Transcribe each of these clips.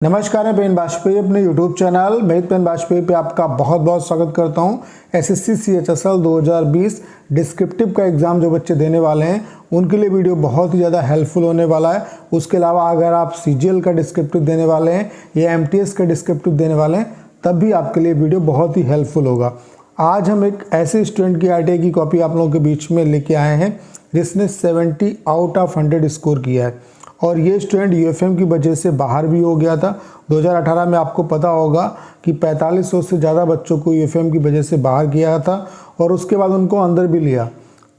नमस्कार, मैं पेन बाजपेयी अपने YouTube चैनल मेहित पेन बाजपेयी पे आपका बहुत बहुत स्वागत करता हूं। SSC CHSL 2020 डिस्क्रिप्टिव का एग्ज़ाम जो बच्चे देने वाले हैं उनके लिए वीडियो बहुत ही ज़्यादा हेल्पफुल होने वाला है। उसके अलावा अगर आप CGL का डिस्क्रिप्टिव देने वाले हैं या MTS का डिस्क्रिप्टिव देने वाले हैं तब भी आपके लिए वीडियो बहुत ही हेल्पफुल होगा। आज हम एक ऐसे स्टूडेंट की RTI की कॉपी आप लोगों के बीच में लेके आए हैं जिसने 70 आउट ऑफ 100 स्कोर किया है और ये स्टूडेंट UFM की वजह से बाहर भी हो गया था। 2018 में आपको पता होगा कि 4500 से ज़्यादा बच्चों को UFM की वजह से बाहर किया था और उसके बाद उनको अंदर भी लिया,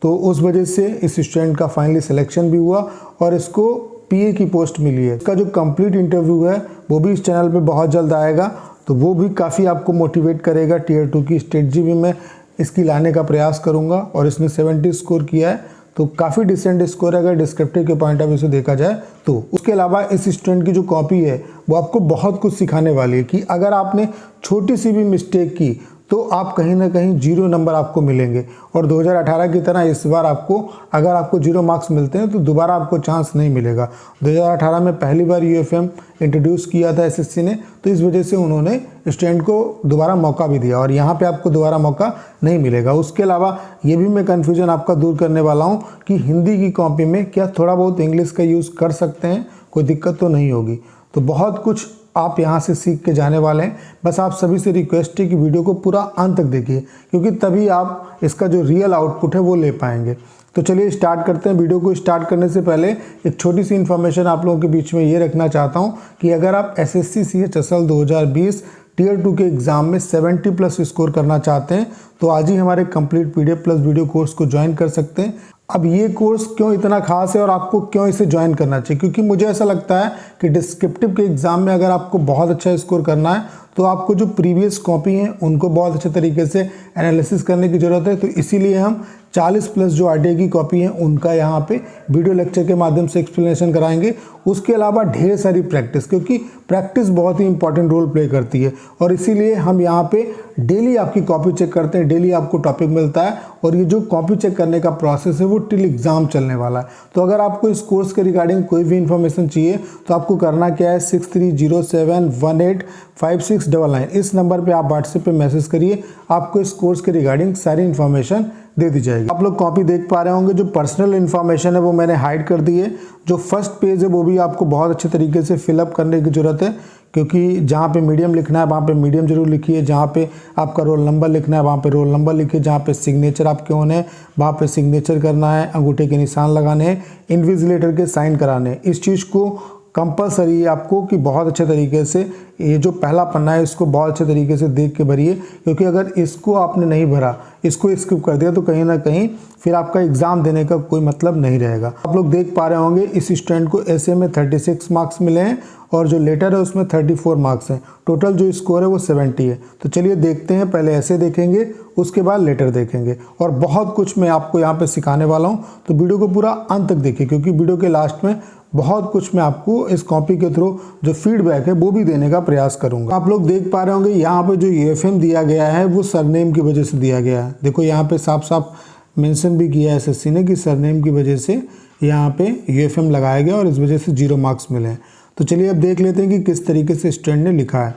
तो उस वजह से इस स्टूडेंट का फाइनली सिलेक्शन भी हुआ और इसको PA की पोस्ट मिली है। इसका जो कंप्लीट इंटरव्यू है वो भी इस चैनल पे बहुत जल्द आएगा, तो वो भी काफ़ी आपको मोटिवेट करेगा। Tier 2 की स्ट्रेटजी भी मैं इसकी लाने का प्रयास करूँगा और इसने 70 स्कोर किया है, तो काफ़ी डिसेंट स्कोर है अगर डिस्क्रिप्टिव के पॉइंट ऑफ व्यू से देखा जाए तो। उसके अलावा इस स्टूडेंट की जो कॉपी है वो आपको बहुत कुछ सिखाने वाली है कि अगर आपने छोटी सी भी मिस्टेक की तो आप कहीं ना कहीं 0 नंबर आपको मिलेंगे और 2018 की तरह इस बार अगर आपको 0 मार्क्स मिलते हैं तो दोबारा आपको चांस नहीं मिलेगा। 2018 में पहली बार UFM इंट्रोड्यूस किया था SSC ने, तो इस वजह से उन्होंने स्टूडेंट को दोबारा मौका भी दिया और यहाँ पे आपको दोबारा मौका नहीं मिलेगा। उसके अलावा ये भी मैं कन्फ्यूजन आपका दूर करने वाला हूँ कि हिंदी की कॉपी में क्या थोड़ा बहुत इंग्लिश का यूज़ कर सकते हैं, कोई दिक्कत तो नहीं होगी। तो बहुत कुछ आप यहाँ से सीख के जाने वाले हैं। बस आप सभी से रिक्वेस्ट है कि वीडियो को पूरा अंत तक देखिए, क्योंकि तभी आप इसका जो रियल आउटपुट है वो ले पाएंगे। तो चलिए स्टार्ट करते हैं। वीडियो को स्टार्ट करने से पहले एक छोटी सी इन्फॉर्मेशन आप लोगों के बीच में ये रखना चाहता हूँ कि अगर आप SSC CHSL 2020 Tier 2 के एग्ज़ाम में 70 प्लस स्कोर करना चाहते हैं तो आज ही हमारे complete PDF plus video course को ज्वाइन कर सकते हैं। अब ये कोर्स क्यों इतना खास है और आपको क्यों इसे ज्वाइन करना चाहिए, क्योंकि मुझे ऐसा लगता है कि डिस्क्रिप्टिव के एग्ज़ाम में अगर आपको बहुत अच्छा स्कोर करना है तो आपको जो प्रीवियस कॉपी हैं उनको बहुत अच्छे तरीके से एनालिसिस करने की ज़रूरत है। तो इसीलिए हम 40 प्लस जो RTI की कॉपी हैं उनका यहाँ पे वीडियो लेक्चर के माध्यम से एक्सप्लेनेशन कराएंगे। उसके अलावा ढेर सारी प्रैक्टिस, क्योंकि प्रैक्टिस बहुत ही इंपॉर्टेंट रोल प्ले करती है और इसीलिए हम यहाँ पे डेली आपकी कॉपी चेक करते हैं, डेली आपको टॉपिक मिलता है और ये जो कॉपी चेक करने का प्रोसेस है वो टिल एग्ज़ाम चलने वाला है। तो अगर आपको इस कोर्स के रिगार्डिंग कोई भी इन्फॉर्मेशन चाहिए तो आपको करना क्या है, 6307185699 इस नंबर पे आप व्हाट्सएप पे मैसेज करिए, आपको इस कोर्स के रिगार्डिंग सारी इन्फॉर्मेशन दे दी जाएगी। आप लोग कॉपी देख पा रहे होंगे, जो पर्सनल इन्फॉर्मेशन है वो मैंने हाइड कर दी है। जो फर्स्ट पेज है वो भी आपको बहुत अच्छे तरीके से फिलअप करने की ज़रूरत है, क्योंकि जहाँ पे मीडियम लिखना है वहाँ पे मीडियम जरूर लिखिए, जहाँ पे आपका रोल नंबर लिखना है वहाँ पे रोल नंबर लिखिए, जहाँ पे सिग्नेचर आपके होने हैं वहाँ पे सिग्नेचर करना है, अंगूठे के निशान लगाने हैं, इन्विजिलेटर के साइन कराने हैं। इस चीज़ को कंपलसरी है आपको कि बहुत अच्छे तरीके से ये जो पहला पन्ना है इसको बहुत अच्छे तरीके से देख के भरिए, क्योंकि अगर इसको आपने नहीं भरा, इसको स्किप कर दिया तो कहीं ना कहीं फिर आपका एग्ज़ाम देने का कोई मतलब नहीं रहेगा। आप लोग देख पा रहे होंगे इस स्टूडेंट को ऐसे में 36 मार्क्स मिले हैं और जो लेटर है उसमें 34 मार्क्स हैं। टोटल जो स्कोर है वो 70 है। तो चलिए देखते हैं, पहले ऐसे देखेंगे उसके बाद लेटर देखेंगे और बहुत कुछ मैं आपको यहाँ पे सिखाने वाला हूँ। तो वीडियो को पूरा अंत तक देखिए, क्योंकि वीडियो के लास्ट में बहुत कुछ मैं आपको इस कॉपी के थ्रू जो फीडबैक है वो भी देने का प्रयास करूंगा। आप लोग देख पा रहे होंगे यहाँ पे जो UFM दिया गया है वो सरनेम की वजह से दिया गया है। देखो यहाँ पे साफ साफ मेंशन भी किया है SSC ने कि सरनेम की वजह से यहाँ पे UFM लगाया गया और इस वजह से 0 मार्क्स मिले हैं। तो चलिए अब देख लेते हैं कि किस तरीके से स्टूडेंट ने लिखा है।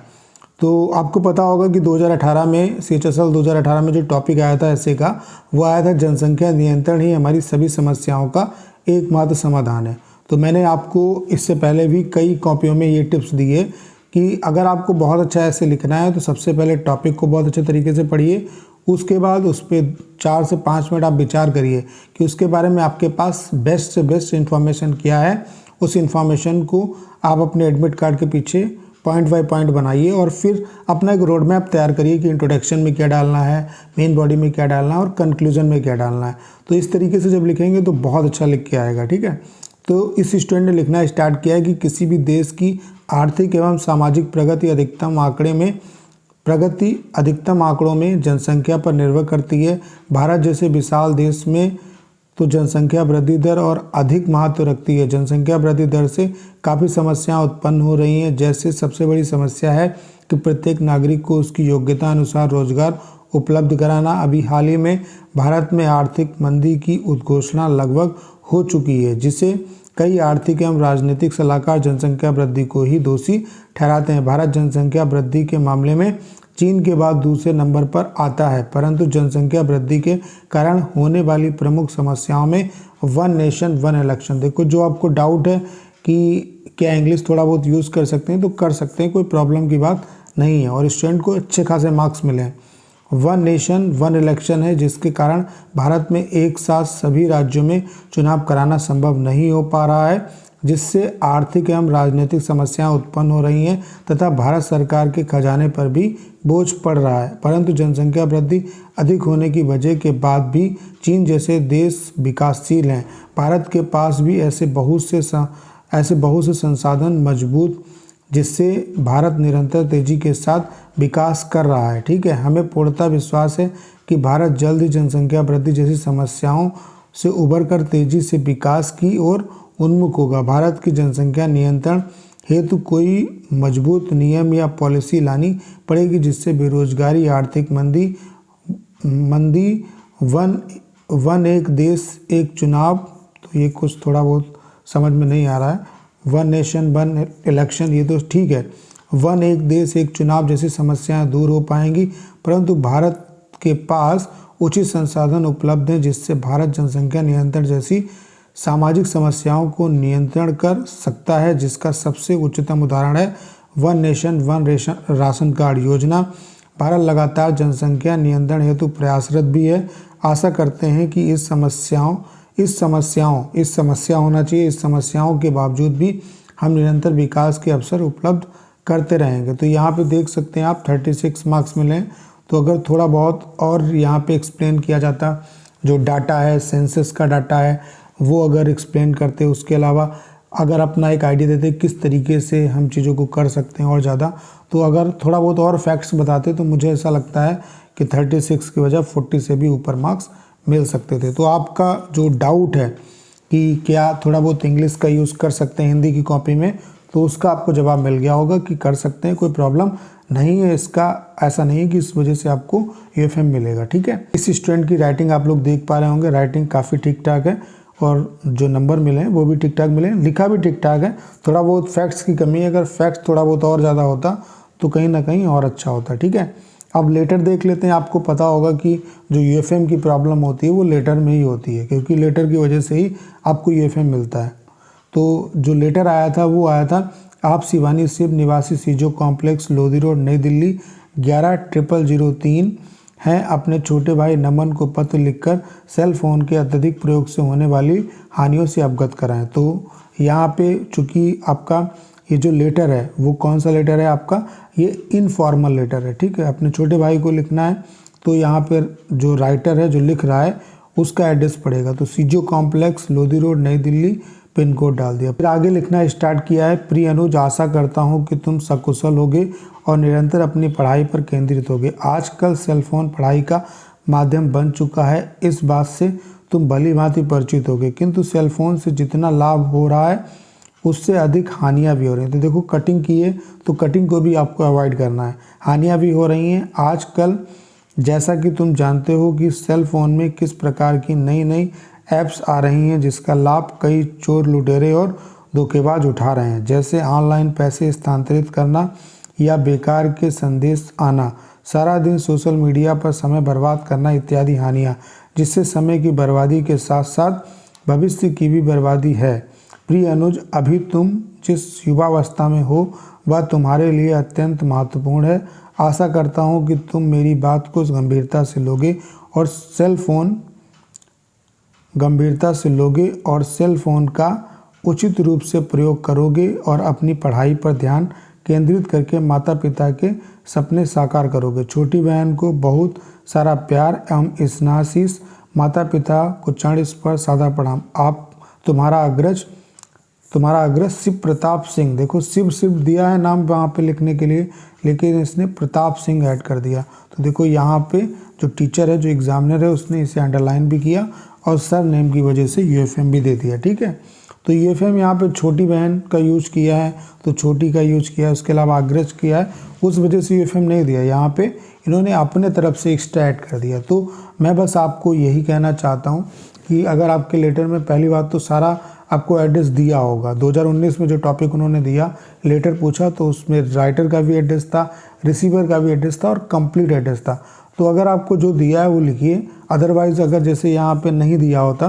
तो आपको पता होगा कि 2018 में CHSL 2018 में जो टॉपिक आया था ऐसे का, वो आया था जनसंख्या नियंत्रण ही हमारी सभी समस्याओं का एकमात्र समाधान है। तो मैंने आपको इससे पहले भी कई कॉपियों में ये टिप्स दिए कि अगर आपको बहुत अच्छा ऐसे लिखना है तो सबसे पहले टॉपिक को बहुत अच्छे तरीके से पढ़िए, उसके बाद उस पर 4 से 5 मिनट आप विचार करिए कि उसके बारे में आपके पास बेस्ट से बेस्ट इन्फॉर्मेशन क्या है। उस इन्फॉर्मेशन को आप अपने एडमिट कार्ड के पीछे पॉइंट बाय पॉइंट बनाइए और फिर अपना एक रोड मैप तैयार करिए कि इंट्रोडक्शन में क्या डालना है, मेन बॉडी में क्या डालना है और कंक्लूजन में क्या डालना है। तो इस तरीके से जब लिखेंगे तो बहुत अच्छा लिख के आएगा, ठीक है। तो इस स्टूडेंट ने लिखना स्टार्ट किया है कि किसी भी देश की आर्थिक एवं सामाजिक प्रगति अधिकतम आंकड़ों में जनसंख्या पर निर्भर करती है। भारत जैसे विशाल देश में तो जनसंख्या वृद्धि दर और अधिक महत्व रखती है। जनसंख्या वृद्धि दर से काफ़ी समस्याएं उत्पन्न हो रही हैं, जैसे सबसे बड़ी समस्या है कि प्रत्येक नागरिक को उसकी योग्यता अनुसार रोजगार उपलब्ध कराना। अभी हाल ही में भारत में आर्थिक मंदी की उद्घोषणा लगभग हो चुकी है, जिसे कई आर्थिक एवं राजनीतिक सलाहकार जनसंख्या वृद्धि को ही दोषी ठहराते हैं। भारत जनसंख्या वृद्धि के मामले में चीन के बाद दूसरे नंबर पर आता है, परंतु जनसंख्या वृद्धि के कारण होने वाली प्रमुख समस्याओं में वन नेशन वन इलेक्शन। देखो, जो आपको डाउट है कि क्या इंग्लिश थोड़ा बहुत यूज़ कर सकते हैं तो कर सकते हैं, कोई प्रॉब्लम की बात नहीं है और स्टूडेंट को अच्छे खासे मार्क्स मिले हैं। वन नेशन वन इलेक्शन है, जिसके कारण भारत में एक साथ सभी राज्यों में चुनाव कराना संभव नहीं हो पा रहा है, जिससे आर्थिक एवं राजनीतिक समस्याएं उत्पन्न हो रही हैं तथा भारत सरकार के खजाने पर भी बोझ पड़ रहा है। परंतु जनसंख्या वृद्धि अधिक होने की वजह के बाद भी चीन जैसे देश विकासशील हैं। भारत के पास भी ऐसे बहुत से संसाधन मजबूत, जिससे भारत निरंतर तेजी के साथ विकास कर रहा है। ठीक है, हमें पूर्णतः विश्वास है कि भारत जल्द ही जनसंख्या वृद्धि जैसी समस्याओं से उभरकर तेजी से विकास की ओर उन्मुख होगा। भारत की जनसंख्या नियंत्रण हेतु कोई मजबूत नियम या पॉलिसी लानी पड़ेगी, जिससे बेरोजगारी, आर्थिक मंदी, वन एक देश एक चुनाव, तो ये कुछ थोड़ा बहुत समझ में नहीं आ रहा है। वन नेशन वन इलेक्शन, ये तो ठीक है। वन एक देश एक चुनाव जैसी समस्याएं दूर हो पाएंगी, परंतु भारत के पास उचित संसाधन उपलब्ध हैं, जिससे भारत जनसंख्या नियंत्रण जैसी सामाजिक समस्याओं को नियंत्रण कर सकता है, जिसका सबसे उच्चतम उदाहरण है one nation one ration card योजना। भारत लगातार जनसंख्या नियंत्रण हेतु प्रयासरत भी है। आशा करते हैं कि इस समस्याओं के बावजूद भी हम निरंतर विकास के अवसर उपलब्ध करते रहेंगे। तो यहाँ पे देख सकते हैं आप 36 मार्क्स मिले। तो अगर थोड़ा बहुत और यहाँ पे एक्सप्लेन किया जाता, जो डाटा है सेंसस का डाटा है वो अगर एक्सप्लेन करते, उसके अलावा अगर अपना एक आइडिया देते किस तरीके से हम चीज़ों को कर सकते हैं और ज़्यादा, तो अगर थोड़ा बहुत और फैक्ट्स बताते तो मुझे ऐसा लगता है कि 36 की वजह 40 से भी ऊपर मार्क्स मिल सकते थे। तो आपका जो डाउट है कि क्या थोड़ा बहुत इंग्लिश का यूज़ कर सकते हैं हिंदी की कॉपी में, तो उसका आपको जवाब मिल गया होगा कि कर सकते हैं, कोई प्रॉब्लम नहीं है इसका। ऐसा नहीं है कि इस वजह से आपको यूएफएम मिलेगा। ठीक है, इस स्टूडेंट की राइटिंग आप लोग देख पा रहे होंगे, राइटिंग काफ़ी ठीक ठाक है और जो नंबर मिले हैं वो भी ठीक ठाक मिले हैं, लिखा भी ठीक ठाक है। थोड़ा बहुत फैक्ट्स की कमी है, अगर फैक्ट्स थोड़ा बहुत और ज़्यादा होता तो कहीं ना कहीं और अच्छा होता। ठीक है, अब लेटर देख लेते हैं। आपको पता होगा कि जो यूएफएम की प्रॉब्लम होती है वो लेटर में ही होती है, क्योंकि लेटर की वजह से ही आपको यूएफएम मिलता है। तो जो लेटर आया था वो आया था, आप शिवानी शिव निवासी सीजो कॉम्प्लेक्स लोधी रोड नई दिल्ली 110003 हैं, अपने छोटे भाई नमन को पत्र लिखकर सेल फोन के अत्यधिक प्रयोग से होने वाली हानियों से अवगत कराएं। तो यहाँ पे चूँकि आपका ये जो लेटर है वो कौन सा लेटर है आपका, ये इनफॉर्मल लेटर है। ठीक है, अपने छोटे भाई को लिखना है, तो यहाँ पर जो राइटर है जो लिख रहा है उसका एड्रेस पड़ेगा। तो सीजो कॉम्प्लेक्स लोधी रोड नई दिल्ली, पिन कोड डाल दिया। फिर आगे लिखना स्टार्ट किया है, प्रिय अनुज, आशा करता हूँ कि तुम सकुशल होगे और निरंतर अपनी पढ़ाई पर केंद्रित होगे। आजकल सेलफोन पढ़ाई का माध्यम बन चुका है, इस बात से तुम भली भांति परिचित होगे, किंतु सेलफोन से जितना लाभ हो रहा है उससे अधिक हानियाँ भी हो रही हैं। तो देखो, कटिंग की है तो कटिंग को भी आपको अवॉइड करना है, हानियाँ भी हो रही हैं। आजकल जैसा कि तुम जानते हो कि सेल फोन में किस प्रकार की नई नई ऐप्स आ रही हैं, जिसका लाभ कई चोर लुटेरे और धोखेबाज उठा रहे हैं, जैसे ऑनलाइन पैसे स्थानांतरित करना या बेकार के संदेश आना, सारा दिन सोशल मीडिया पर समय बर्बाद करना इत्यादि हानियाँ, जिससे समय की बर्बादी के साथ साथ भविष्य की भी बर्बादी है। प्रिय अनुज, अभी तुम जिस युवावस्था में हो वह तुम्हारे लिए अत्यंत महत्वपूर्ण है। आशा करता हूँ कि तुम मेरी बात को गंभीरता से लोगे और सेल फोन का उचित रूप से प्रयोग करोगे और अपनी पढ़ाई पर ध्यान केंद्रित करके माता पिता के सपने साकार करोगे। छोटी बहन को बहुत सारा प्यार एवं स्नेहाशीष, माता पिता को चरण स्पर्श सादा प्रणाम। आप तुम्हारा अग्रज शिव प्रताप सिंह। देखो, शिव दिया है नाम वहाँ पे लिखने के लिए, लेकिन इसने प्रताप सिंह ऐड कर दिया। तो देखो, यहाँ पे जो टीचर है, जो एग्जामिनर है, उसने इसे अंडरलाइन भी किया और सर नेम की वजह से यूएफएम भी दे दिया। ठीक है, तो यूएफएम यहाँ पे छोटी बहन का यूज किया है, तो छोटी का यूज किया है, उसके अलावा अग्रज किया है, उस वजह से यूएफएम नहीं दिया। यहाँ पे इन्होंने अपने तरफ से एक्स्ट्रा ऐड कर दिया। तो मैं बस आपको यही कहना चाहता हूँ कि अगर आपके लेटर में पहली बात तो सारा आपको एड्रेस दिया होगा। 2019 में जो टॉपिक उन्होंने दिया, लेटर पूछा, तो उसमें राइटर का भी एड्रेस था, रिसीवर का भी एड्रेस था और कंप्लीट एड्रेस था। तो अगर आपको जो दिया है वो लिखिए, अदरवाइज़ अगर जैसे यहाँ पे नहीं दिया होता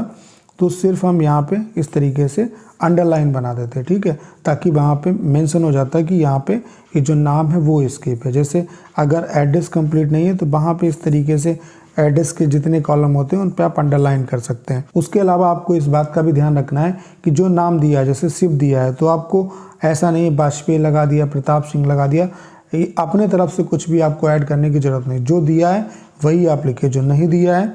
तो सिर्फ हम यहाँ पे इस तरीके से अंडरलाइन बना देते हैं, ठीक है, ताकि वहाँ पे मेंशन हो जाता है कि यहाँ पे ये जो नाम है वो स्किप है। जैसे अगर एड्रेस कंप्लीट नहीं है तो वहाँ पे इस तरीके से एड्रेस के जितने कॉलम होते हैं उन पे आप अंडरलाइन कर सकते हैं। उसके अलावा आपको इस बात का भी ध्यान रखना है कि जो नाम दिया है, जैसे शिव दिया है, तो आपको ऐसा नहीं वाजपेयी लगा दिया, प्रताप सिंह लगा दिया, अपने तरफ से कुछ भी आपको ऐड करने की ज़रूरत नहीं। जो दिया है वही आप लिखिए, जो नहीं दिया है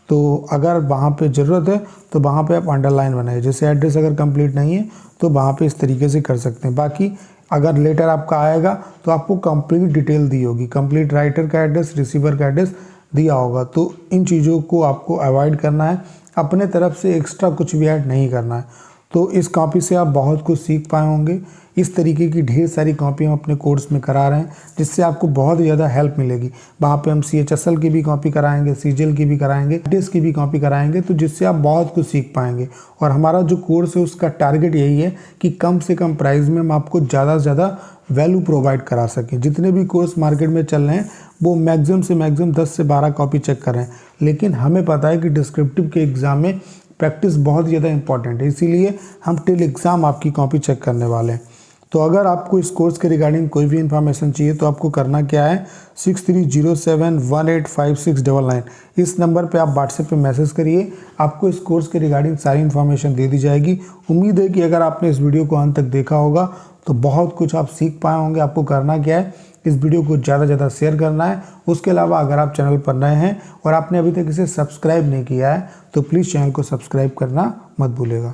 तो अगर वहाँ पे ज़रूरत है तो वहाँ पे आप अंडरलाइन बनाइए। जैसे एड्रेस अगर कंप्लीट नहीं है तो वहाँ पे इस तरीके से कर सकते हैं। बाकी अगर लेटर आपका आएगा तो आपको कंप्लीट डिटेल दी होगी, कंप्लीट राइटर का एड्रेस, रिसीवर का एड्रेस दिया होगा। तो इन चीज़ों को आपको अवॉइड करना है, अपने तरफ से एक्स्ट्रा कुछ भी ऐड नहीं करना है। तो इस कॉपी से आप बहुत कुछ सीख पाए होंगे। इस तरीके की ढेर सारी कॉपी हम अपने कोर्स में करा रहे हैं, जिससे आपको बहुत ज़्यादा हेल्प मिलेगी। वहाँ पे हम CHSL की भी कॉपी कराएंगे, CGL की भी कराएंगे, TES की भी कॉपी कराएंगे, तो जिससे आप बहुत कुछ सीख पाएंगे। और हमारा जो कोर्स है उसका टारगेट यही है कि कम से कम प्राइस में हम आपको ज़्यादा से ज़्यादा वैल्यू प्रोवाइड करा सकें। जितने भी कोर्स मार्केट में चल रहे हैं वो मैक्सिमम से मैक्सिमम 10 से 12 कॉपी चेक कर रहे हैं, लेकिन हमें पता है कि डिस्क्रिप्टिव के एग्ज़ाम में प्रैक्टिस बहुत ज़्यादा इंपॉर्टेंट है, इसीलिए हम टिल एग्ज़ाम आपकी कॉपी चेक करने वाले हैं। तो अगर आपको इस कोर्स के रिगार्डिंग कोई भी इन्फॉर्मेशन चाहिए तो आपको करना क्या है, 6307185699 इस नंबर पे आप व्हाट्सएप पे मैसेज करिए, आपको इस कोर्स के रिगार्डिंग सारी इन्फॉर्मेशन दे दी जाएगी। उम्मीद है कि अगर आपने इस वीडियो को अंत तक देखा होगा तो बहुत कुछ आप सीख पाए होंगे। आपको करना क्या है, इस वीडियो को ज़्यादा से ज़्यादा शेयर करना है। उसके अलावा अगर आप चैनल पर नए हैं और आपने अभी तक इसे सब्सक्राइब नहीं किया है तो प्लीज़ चैनल को सब्सक्राइब करना मत भूलिएगा।